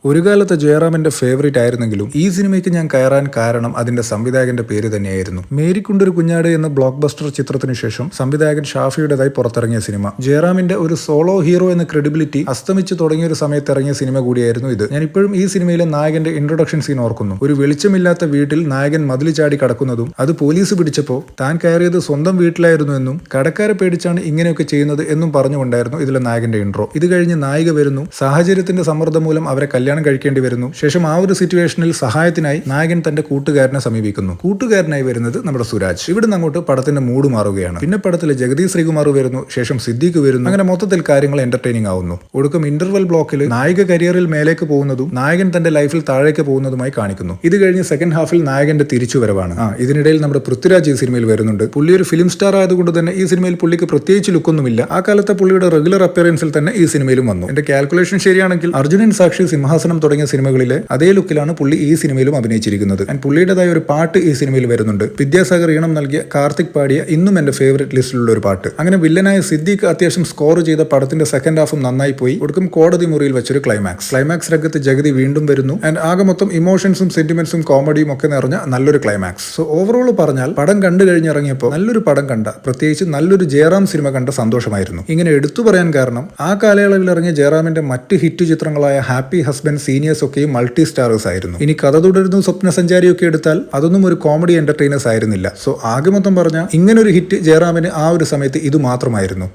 ഒരു കാലത്ത് ജയറാമിന്റെ ഫേവറേറ്റ് ആയിരുന്നെങ്കിലും ഈ സിനിമയ്ക്ക് ഞാൻ കയറാൻ കാരണം അതിന്റെ സംവിധായകന്റെ പേര് തന്നെയായിരുന്നു. മേരിക്കുണ്ടൊരു കുഞ്ഞാട് എന്ന ബ്ലോക്ക് ബസ്റ്റർ ചിത്രത്തിനു ശേഷം സംവിധായകൻ ഷാഫിയുടേതായി പുറത്തിറങ്ങിയ സിനിമ. ജയറാമിന്റെ ഒരു സോളോ ഹീറോ എന്ന ക്രെഡിബിലിറ്റി അസ്തമിച്ചു തുടങ്ങിയ ഒരു സമയത്ത് ഇറങ്ങിയ സിനിമ കൂടിയായിരുന്നു ഇത്. ഞാൻ ഇപ്പോഴും ഈ സിനിമയിലെ നായകന്റെ ഇൻട്രൊഡക്ഷൻ സീൻ ഓർക്കുന്നു. ഒരു വെളിച്ചമില്ലാത്ത വീട്ടിൽ നായകൻ മതിൽ ചാടി കടക്കുന്നതും അത് പോലീസ് പിടിച്ചപ്പോൾ താൻ കയറിയത് സ്വന്തം വീട്ടിലായിരുന്നു എന്നും കടക്കാരെ പേടിച്ചാണ് ഇങ്ങനെയൊക്കെ ചെയ്യുന്നത് എന്നും പറഞ്ഞുകൊണ്ടായിരുന്നു ഇതിലെ നായകന്റെ ഇൻട്രോ. ഇത് കഴിഞ്ഞ് നായിക വരുന്നു. സാഹചര്യത്തിന്റെ സമ്മർദ്ദം മൂലം അവരെ കല്യാണം കഴിക്കേണ്ടി വരുന്നു. ശേഷം ആ ഒരു സിറ്റുവേഷനിൽ സഹായത്തിനായി നായകൻ തന്റെ കൂട്ടുകാരനെ സമീപിക്കുന്നു. കൂട്ടുകാരനായി വരുന്നത് നമ്മുടെ സുരാജ്. ഇവിടുന്ന് അങ്ങോട്ട് പടത്തിന്റെ മൂഡ് മാറുകയാണ്. പിന്നെ പടത്തിൽ ജഗതി ശ്രീകുമാർ വരുന്നു. ശേഷം സിദ്ദീഖ് വരുന്നു. അങ്ങനെ മൊത്തത്തിൽ കാര്യങ്ങൾ എന്റർടൈനിങ് ആവുന്നു. ഒടുക്കം ഇന്റർവെൽ ബ്ലോക്കിൽ നായിക കരിയറിൽ മേലേക്ക് പോകുന്നതും നായകൻ തന്റെ ലൈഫിൽ താഴേക്ക് പോകുന്നതുമായി കാണിക്കുന്നു. ഇത് കഴിഞ്ഞ് സെക്കൻഡ് ഹാഫിൽ നായകന്റെ തിരിച്ചുവരവാണ്. ഇതിനിടയിൽ നമ്മുടെ പൃഥ്വിരാജ് ഈ സിനിമയിൽ വരുന്നുണ്ട്. പുള്ളി ഒരു ഫിലിം സ്റ്റാർ ആയതുകൊണ്ട് തന്നെ ഈ സിനിമയിൽ പുള്ളിക്ക് പ്രത്യേകിച്ച് ലുക്കൊന്നുമില്ല. ആ കാലത്തെ പുള്ളിയുടെ റെഗുലർ അപ്പിയറൻസിൽ തന്നെ ഈ സിനിമയിലും വന്നു. എന്റെ കാൽക്കുലേഷൻ ശരിയാണെങ്കിൽ അർജുനൻ സാക്ഷി, സിംഹാസനം തുടങ്ങിയ സിനിമകളിലെ അതേ ലുക്കിലാണ് പുള്ളി ഈ സിനിമയിലും അഭിനയിച്ചിരിക്കുന്നത്. പുള്ളിയുടേതായ ഒരു പാട്ട് ഈ സിനിമയിൽ വരുന്നുണ്ട്. വിദ്യാസാഗർ ഈണം നൽകിയ കാർത്തിക് പാടിയ ഇന്നും എന്റെ ഫേവറേറ്റ് ലിസ്റ്റിലുള്ള ഒരു പാട്ട്. അങ്ങനെ വില്ലനായ സിദ്ദീഖ് അത്യാവശ്യം സ്കോർ ചെയ്ത പടത്തിന്റെ സെക്കൻഡ് ഹാഫും നന്നായി പോയി. ഒടുക്കം കോടതി മുറിയിൽ വെച്ചൊരു ക്ലൈമാക്സ് രംഗത്ത് ജഗതി വീണ്ടും വരുന്നു. ആകെ മൊത്തം ഇമോഷൻസും സെന്റിമെന്റ്സും കോമഡിയും ഒക്കെ നിറഞ്ഞ നല്ലൊരു ക്ലൈമാക്സ്. സോ ഓവറോൾ പറഞ്ഞാൽ പടം കണ്ടു കഴിഞ്ഞിറങ്ങിയപ്പോൾ നല്ലൊരു പടം കണ്ട, പ്രത്യേകിച്ച് നല്ലൊരു ജയറാം സിനിമ കണ്ട സന്തോഷമായിരുന്നു. ഇങ്ങനെ എടുത്തു പറയാൻ കാരണം ആ കാലയളവിൽ ഇറങ്ങിയ ജയറാമിന്റെ മറ്റ് ഹിറ്റ് ചിത്രങ്ങളായ ഹാപ്പി ഹസ്ബൻഡ്, സീനിയേഴ്സ് ഒക്കെയും മൾട്ടി സ്റ്റാറേഴ്സ് ആയിരുന്നു. ഇനി കഥ തുടരുന്നു, സ്വപ്നസഞ്ചാരിയൊക്കെ എടുത്താൽ അതൊന്നും ഒരു കോമഡി എന്റർടൈനേഴ്സ് ആയിരുന്നില്ല. സോ ആകെ മൊത്തം പറഞ്ഞാൽ ഇങ്ങനൊരു ഹിറ്റ് ജയറാമിന് ആ ഒരു സമയത്ത് ഇത് മാത്രമായിരുന്നു.